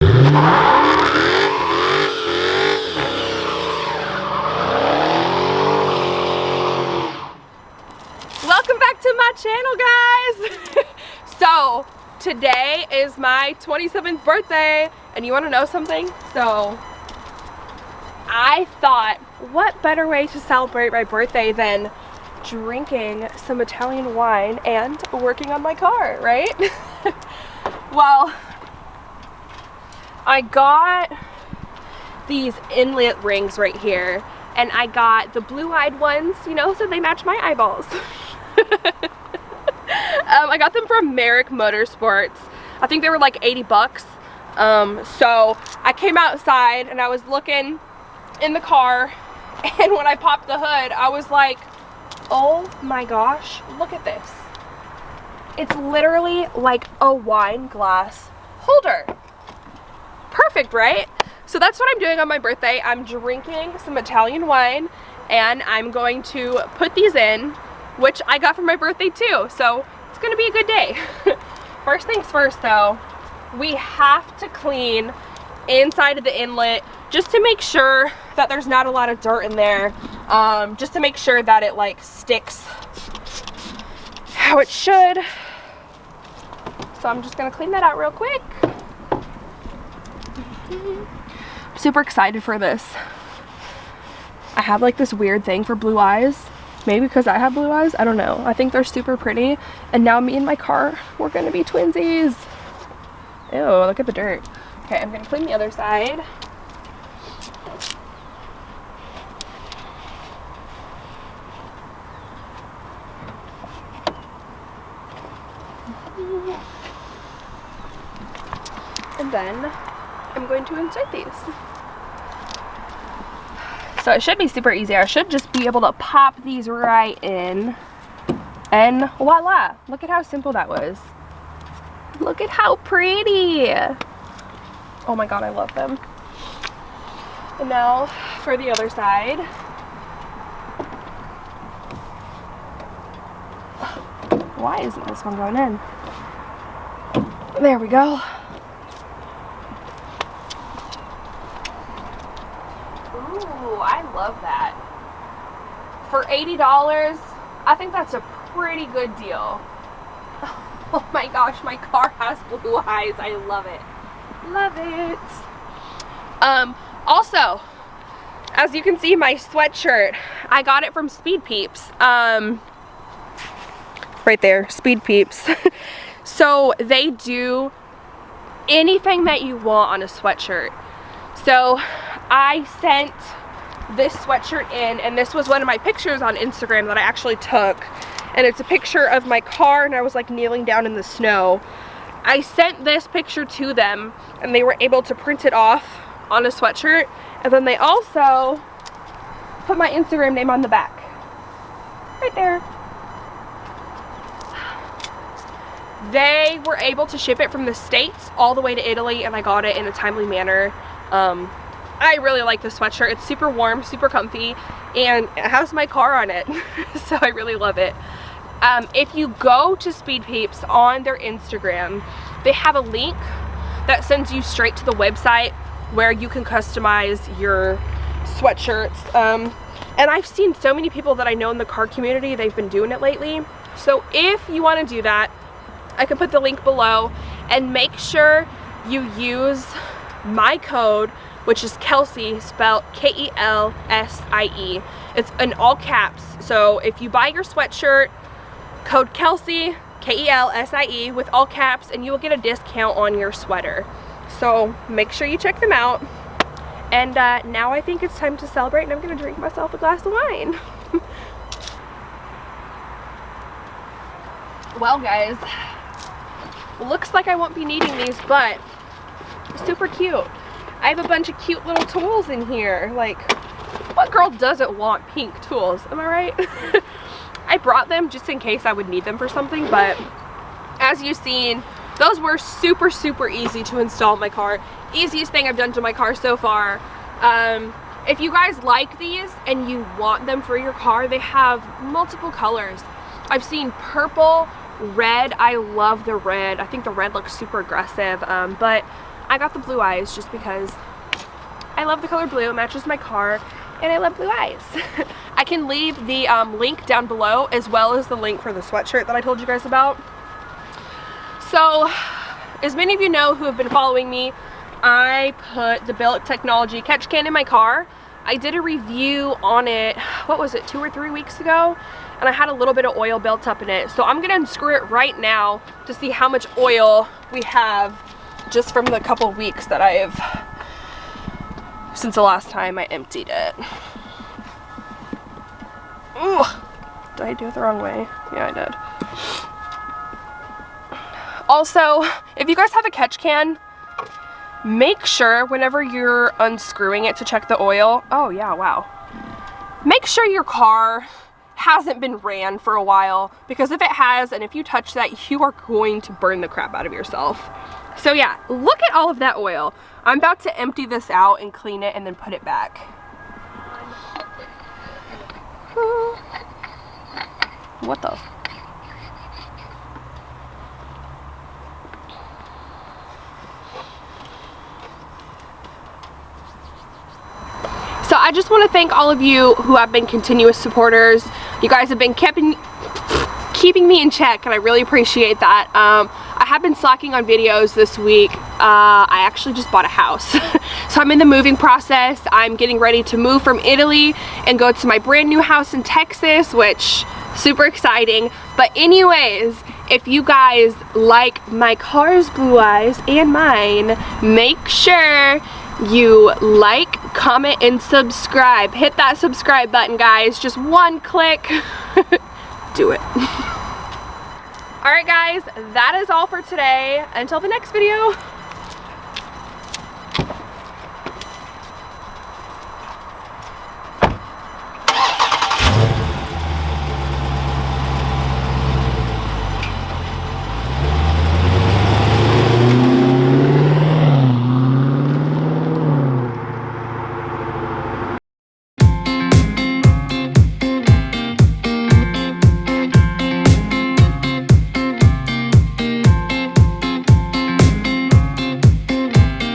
Welcome back to my channel, guys. So today is my 27th birthday, and you want to know something? So I thought, what better way to celebrate my birthday than drinking some Italian wine and working on my car, right? Well, I got these inlet rings right here, and I got the blue-eyed ones, you know, so they match my eyeballs. I got them from MERRICK Motorsports. I think they were like 80 bucks. So I came outside and I was looking in the car, and when I popped the hood, I was like, oh my gosh, look at this. It's literally like a wine glass holder. Perfect, right? So that's what I'm doing on my birthday. I'm drinking some Italian wine, and I'm going to put these in, which I got for my birthday too. So it's gonna be a good day. First things first though, we have to clean inside of the inlet just to make sure that there's not a lot of dirt in there. Just to make sure that it like sticks how it should. So I'm just gonna clean that out real quick. Super excited for this. I have like this weird thing for blue eyes. Maybe because I have blue eyes, I don't know. I think they're super pretty. And now me and my car, we're gonna be twinsies. Ew, look at the dirt. Okay, I'm gonna clean the other side. And then I'm going to insert these. So it should be super easy. I should just be able to pop these right in, and voila, look at how simple that was. Look at how pretty. Oh my god, I love them. And now for the other side. Why isn't this one going in? There we go. Ooh, I love that. For $80, I think that's a pretty good deal. Oh my gosh, my car has blue eyes. I love it. Love it. Also, as you can see, my sweatshirt, I got it from Speed Peeps. Right there, Speed Peeps. So they do anything that you want on a sweatshirt. So I sent this sweatshirt in, and this was one of my pictures on Instagram that I actually took, and it's a picture of my car, and I was like kneeling down in the snow. I sent this picture to them, and they were able to print it off on a sweatshirt, and then they also put my Instagram name on the back right there. They were able to ship it from the States all the way to Italy, and I got it in a timely manner. I really like this sweatshirt. It's super warm, super comfy, and it has my car on it. So I really love it. If you go to Speed Peeps on their Instagram, they have a link that sends you straight to the website where you can customize your sweatshirts. And I've seen so many people that I know in the car community, they've been doing it lately. So if you want to do that, I can put the link below, and make sure you use my code, which is Kelsey, spelled K-E-L-S-I-E. It's in all caps. So if you buy your sweatshirt, code Kelsey, K-E-L-S-I-E, with all caps, and you will get a discount on your sweater. So make sure you check them out. And now I think it's time to celebrate, and I'm gonna drink myself a glass of wine. Well guys, looks like I won't be needing these, but super cute. I have a bunch of cute little tools in here. Like, what girl doesn't want pink tools? Am I right? I brought them just in case I would need them for something, but as you've seen, those were super, super easy to install in my car. Easiest thing I've done to my car so far. If you guys like these and you want them for your car, they have multiple colors. I've seen purple, red. I love the red. I think the red looks super aggressive, but I got the blue eyes just because I love the color blue. It matches my car and I love blue eyes. I can leave the link down below as well as the link for the sweatshirt that I told you guys about. So, as many of you know who have been following me, I put the BURNOUT Technology catch can in my car. I did a review on it, what was it, 2 or 3 weeks ago? And I had a little bit of oil built up in it. So I'm gonna unscrew it right now to see how much oil we have just from the couple weeks that I have, since the last time I emptied it. Ugh. Did I do it the wrong way? Yeah, I did. Also, if you guys have a catch can, make sure whenever you're unscrewing it to check the oil, oh yeah, wow. Make sure your car hasn't been ran for a while, because if it has, and if you touch that, you are going to burn the crap out of yourself. So yeah, look at all of that oil. I'm about to empty this out and clean it and then put it back. What the? So I just want to thank all of you who have been continuous supporters. You guys have been keeping me in check, and I really appreciate that. I have been slacking on videos this week. I actually just bought a house. So I'm in the moving process. I'm getting ready to move from Italy and go to my brand new house in Texas, which super exciting. But anyways, if you guys like my car's blue eyes and mine, make sure you like, comment, and subscribe. Hit that subscribe button, guys. Just one click. Do it. Alright guys, that is all for today. Until the next video.